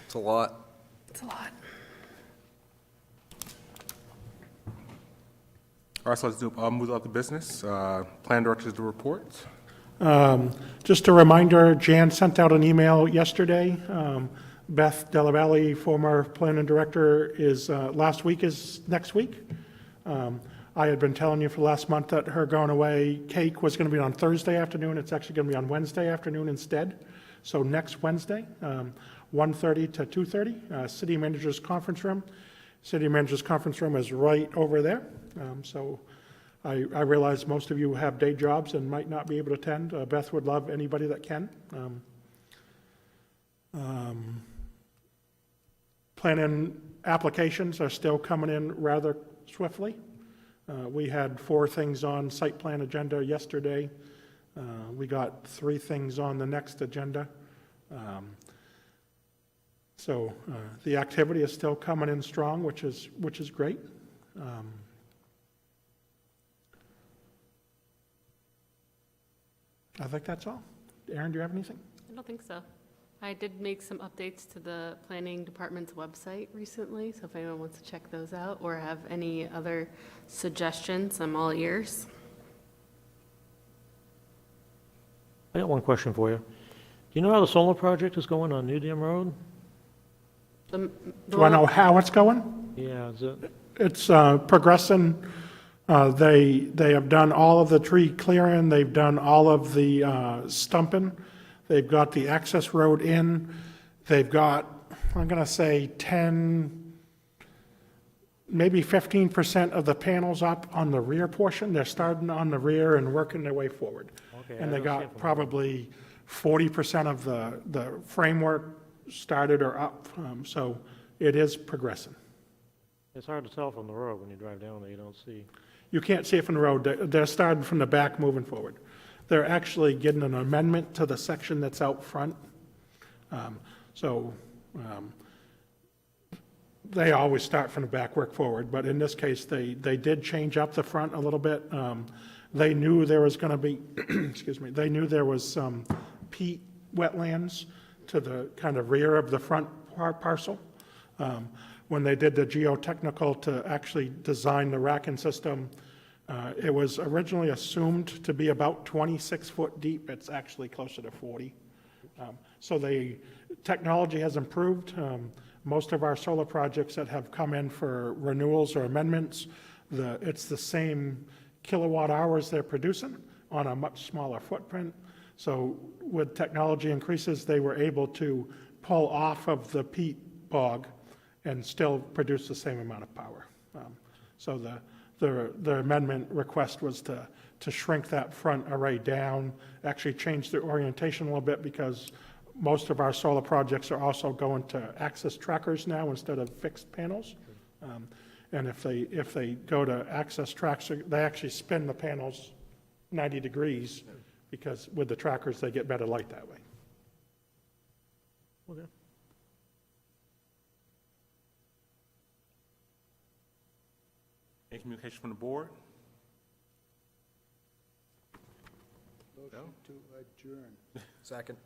It's a lot. It's a lot. All right, so let's move up to business. Plan directors to report. Just a reminder, Jan sent out an email yesterday. Beth Della Valle, former planning director, is, last week is next week. I had been telling you for the last month that her going away cake was going to be on Thursday afternoon. It's actually going to be on Wednesday afternoon instead. So next Wednesday, 1:30 to 2:30, City Manager's Conference Room. City Manager's Conference Room is right over there. So I realize most of you have day jobs and might not be able to attend. Beth would love anybody that can. Planning applications are still coming in rather swiftly. We had 4 things on site plan agenda yesterday. We got 3 things on the next agenda. So the activity is still coming in strong, which is great. I think that's all. Aaron, do you have anything? I don't think so. I did make some updates to the planning department's website recently, so if anyone wants to check those out or have any other suggestions, I'm all ears. I got one question for you. Do you know how the solar project is going on New Dam Road? Do I know how it's going? Yeah, is it, It's progressing. They have done all of the tree clearing, they've done all of the stumping, they've got the access road in, they've got, I'm going to say 10, maybe 15% of the panels up on the rear portion. They're starting on the rear and working their way forward. Okay, And I they don't see it got from probably 40% of the framework started or up, so it is progressing. it's hard to tell from the road when you drive down there, you don't see. You can't see it from the road. They're starting from the back, moving forward. They're actually getting an amendment to the section that's out front. So they always start from the back, work forward, but in this case, they did change up the front a little bit. They knew there was going to be, excuse me, they knew there was some peat wetlands to the kind of rear of the front parcel. When they did the geotechnical to actually design the racking system, it was originally assumed to be about 26 foot deep. It's actually closer to 40. So the technology has improved. Most of our solar projects that have come in for renewals or amendments, it's the same kilowatt hours they're producing on a much smaller footprint. So with technology increases, they were able to pull off of the peat bog and still produce the same amount of power. So the amendment request was to shrink that front array down, actually change the orientation a little bit because most of our solar projects are also going to access trackers now instead of fixed panels. And if they go to access tracks, they actually spin the panels 90 degrees because with the trackers, they get better light that way. Okay. Any communication from the board? Motion to adjourn. Second.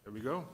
There we go.